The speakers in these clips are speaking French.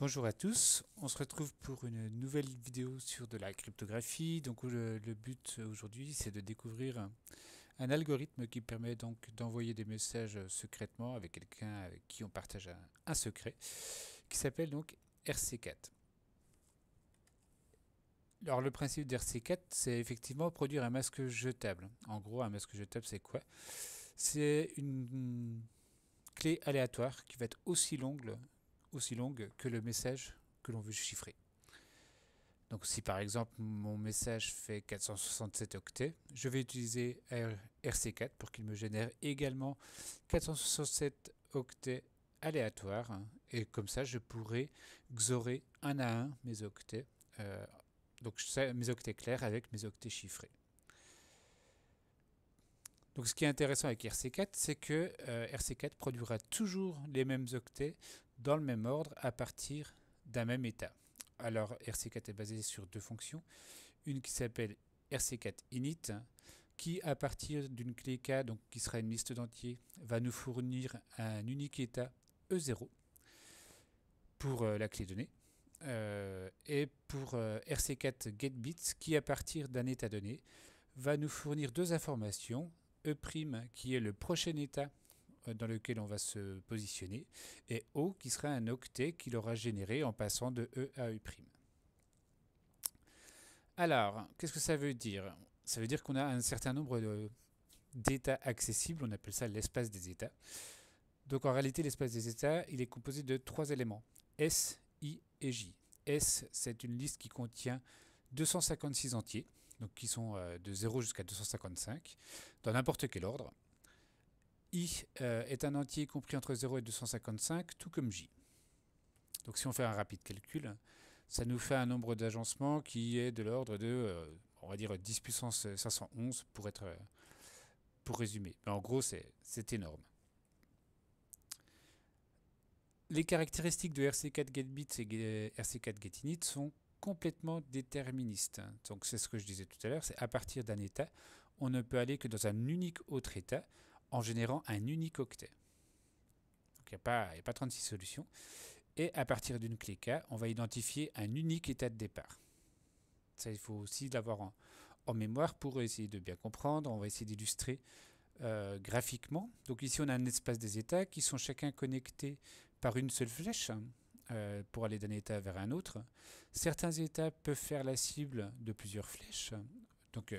Bonjour à tous, on se retrouve pour une nouvelle vidéo sur de la cryptographie. Donc le but aujourd'hui c'est de découvrir un algorithme qui permet donc d'envoyer des messages secrètement avec quelqu'un avec qui on partage un secret, qui s'appelle donc RC4. Alors le principe d'RC4 c'est effectivement produire un masque jetable. En gros un masque jetable c'est quoi? C'est une clé aléatoire qui va être aussi longue que le message que l'on veut chiffrer. Donc si par exemple mon message fait 467 octets, je vais utiliser RC4 pour qu'il me génère également 467 octets aléatoires. Et comme ça, je pourrai XORer un à un mes octets. Donc mes octets clairs avec mes octets chiffrés. Donc ce qui est intéressant avec RC4, c'est que RC4 produira toujours les mêmes octets dans le même ordre à partir d'un même état. Alors RC4 est basé sur deux fonctions. Une qui s'appelle RC4 init, qui à partir d'une clé K, donc qui sera une liste d'entiers, va nous fournir un unique état E0 pour la clé donnée. Et pour RC4 getBits, qui à partir d'un état donné, va nous fournir deux informations. E', qui est le prochain état dans lequel on va se positionner, et O, qui sera un octet qu'il aura généré en passant de E à E'. Alors, qu'est-ce que ça veut dire? Ça veut dire qu'on a un certain nombre d'états accessibles, on appelle ça l'espace des états. Donc en réalité, l'espace des états, il est composé de trois éléments, S, I et J. S, c'est une liste qui contient 256 entiers, donc qui sont de 0 jusqu'à 255, dans n'importe quel ordre. I est un entier compris entre 0 et 255, tout comme J. Donc si on fait un rapide calcul, ça nous fait un nombre d'agencements qui est de l'ordre de, on va dire 10 puissance 511 pour résumer. Mais en gros, c'est énorme. Les caractéristiques de RC4 getBits et RC4 getinit sont complètement déterministes. Donc c'est ce que je disais tout à l'heure, c'est à partir d'un état, on ne peut aller que dans un unique autre état en générant un unique octet. Donc il n'y a pas 36 solutions. Et à partir d'une clé K, on va identifier un unique état de départ. Ça, il faut aussi l'avoir en mémoire pour essayer de bien comprendre. On va essayer d'illustrer graphiquement. Donc ici, on a un espace des états qui sont chacun connectés par une seule flèche pour aller d'un état vers un autre. Certains états peuvent faire la cible de plusieurs flèches, donc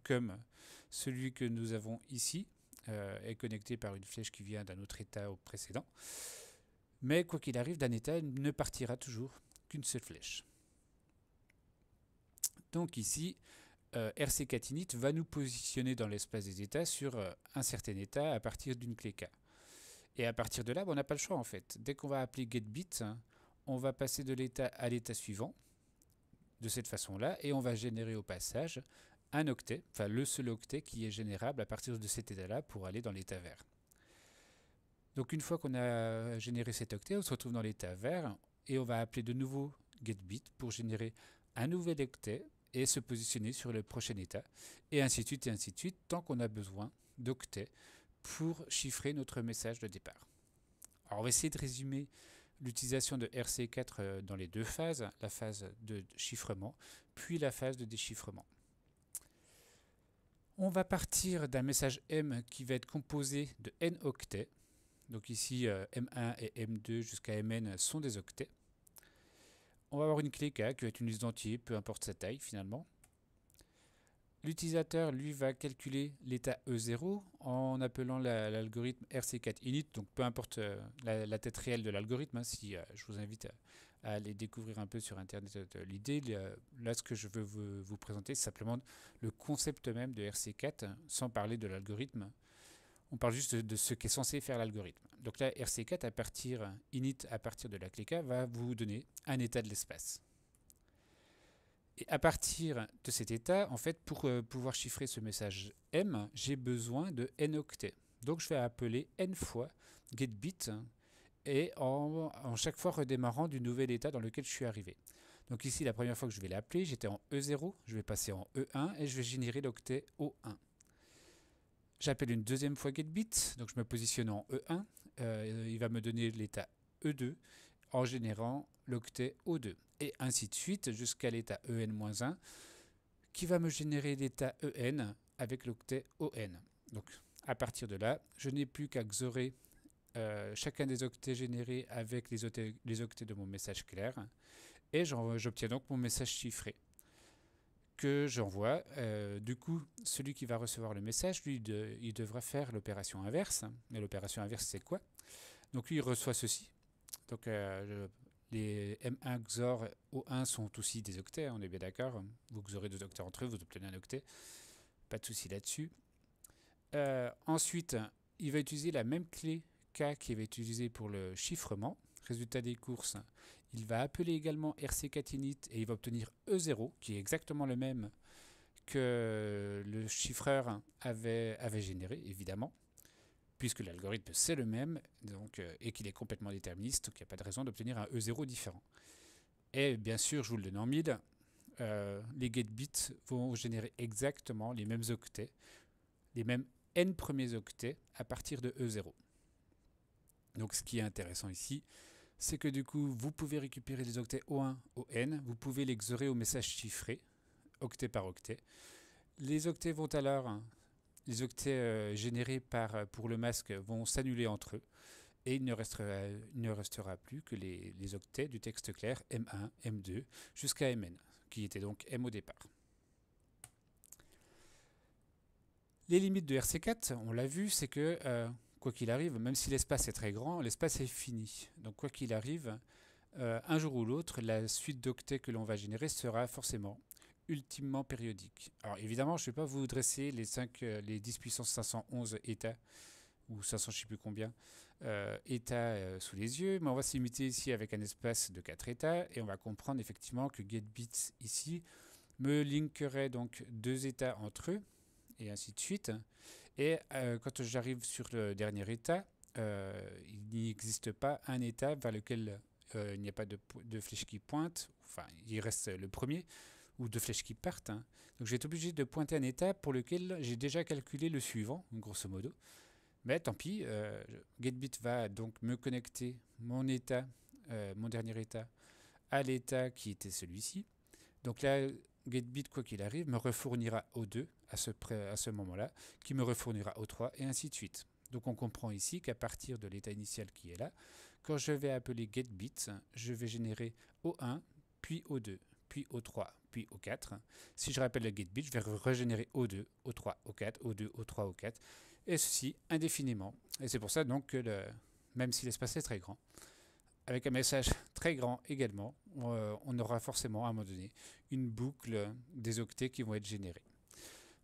comme celui que nous avons ici est connecté par une flèche qui vient d'un autre état au précédent. Mais quoi qu'il arrive, d'un état ne partira toujours qu'une seule flèche. Donc ici, RC4 init va nous positionner dans l'espace des états sur un certain état à partir d'une clé K. Et à partir de là, on n'a pas le choix en fait. Dès qu'on va appeler getBit, on va passer de l'état à l'état suivant de cette façon-là et on va générer au passage un octet, enfin le seul octet qui est générable à partir de cet état-là pour aller dans l'état vert. Donc une fois qu'on a généré cet octet, on se retrouve dans l'état vert et on va appeler de nouveau getBit pour générer un nouvel octet et se positionner sur le prochain état, et ainsi de suite, tant qu'on a besoin d'octets pour chiffrer notre message de départ. Alors on va essayer de résumer l'utilisation de RC4 dans les deux phases, la phase de chiffrement, puis la phase de déchiffrement. On va partir d'un message M qui va être composé de n octets. Donc ici, M1 et M2 jusqu'à Mn sont des octets. On va avoir une clé K qui va être une liste d'entiers, peu importe sa taille finalement. L'utilisateur, lui, va calculer l'état E0 en appelant l'algorithme RC4 init, donc peu importe la tête réelle de l'algorithme, si je vous invite à aller découvrir un peu sur Internet l'idée. Là, ce que je veux vous présenter, c'est simplement le concept même de RC4, sans parler de l'algorithme. On parle juste de ce qu'est censé faire l'algorithme. Donc là, RC4, init à partir de la clé K, va vous donner un état de l'espace. Et à partir de cet état, en fait, pour pouvoir chiffrer ce message M, j'ai besoin de n octets. Donc je vais appeler n fois getBit et en chaque fois redémarrant du nouvel état dans lequel je suis arrivé. Donc ici, la première fois que je vais l'appeler, j'étais en E0, je vais passer en E1 et je vais générer l'octet O1. J'appelle une deuxième fois getBit, donc je me positionne en E1, il va me donner l'état E2. en générant l'octet O2. Et ainsi de suite jusqu'à l'état EN-1 qui va me générer l'état EN avec l'octet ON. Donc à partir de là, je n'ai plus qu'à XORer chacun des octets générés avec les octets de mon message clair et j'obtiens donc mon message chiffré que j'envoie. Du coup, celui qui va recevoir le message, lui, il devra faire l'opération inverse. Et l'opération inverse, c'est quoi? Donc lui, il reçoit ceci. Donc les M1 XOR O1 sont aussi des octets, on est bien d'accord. Vous XORez deux octets entre eux, vous obtenez un octet. Pas de souci là-dessus. Ensuite, il va utiliser la même clé K qui avait utilisée pour le chiffrement. Résultat des courses, il va appeler également RC4init et il va obtenir E0, qui est exactement le même que le chiffreur avait généré, évidemment, puisque l'algorithme c'est le même donc, et qu'il est complètement déterministe, donc il n'y a pas de raison d'obtenir un E0 différent. Et bien sûr, je vous le donne en mille, les getBits vont générer exactement les mêmes octets, les mêmes n premiers octets à partir de E0. Donc ce qui est intéressant ici, c'est que du coup, vous pouvez récupérer les octets O1, ON, vous pouvez les XORer au message chiffré, octet par octet. Les octets vont alors, les octets générés pour le masque vont s'annuler entre eux, et il ne restera plus que les octets du texte clair M1, M2, jusqu'à Mn, qui était donc M au départ. Les limites de RC4, on l'a vu, c'est que quoi qu'il arrive, même si l'espace est très grand, l'espace est fini. Donc quoi qu'il arrive, un jour ou l'autre, la suite d'octets que l'on va générer sera forcément ultimement périodique. Alors évidemment, je ne vais pas vous dresser les 10 puissance 511 états, ou 500 je ne sais plus combien, états sous les yeux, mais on va se limiter ici avec un espace de 4 états, et on va comprendre effectivement que getBits ici me linkerait donc 2 états entre eux, et ainsi de suite. Et quand j'arrive sur le dernier état, il n'existe pas un état vers lequel il n'y a pas de flèche qui pointe, enfin il reste le premier, ou de flèches qui partent. Hein. Donc je vais être obligé de pointer un état pour lequel j'ai déjà calculé le suivant, grosso modo. Mais tant pis, getBit va donc me connecter mon état, mon dernier état, à l'état qui était celui-ci. Donc là, getBit, quoi qu'il arrive, me refournira O2 à ce moment-là, qui me refournira O3, et ainsi de suite. Donc on comprend ici qu'à partir de l'état initial qui est là, quand je vais appeler getBit, je vais générer O1, puis O2, puis O3, puis O4. Si je rappelle le getBit, je vais régénérer O2, O3, O4, O2, O3, O4, et ceci indéfiniment. Et c'est pour ça donc que même si l'espace est très grand, avec un message très grand également, on aura forcément à un moment donné une boucle des octets qui vont être générés.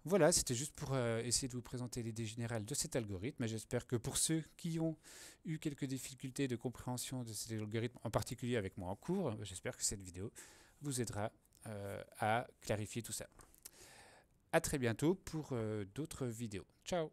Voilà, c'était juste pour essayer de vous présenter l'idée générale de cet algorithme. J'espère que pour ceux qui ont eu quelques difficultés de compréhension de cet algorithme, en particulier avec moi en cours, j'espère que cette vidéo vous aidera à clarifier tout ça. A très bientôt pour d'autres vidéos. Ciao!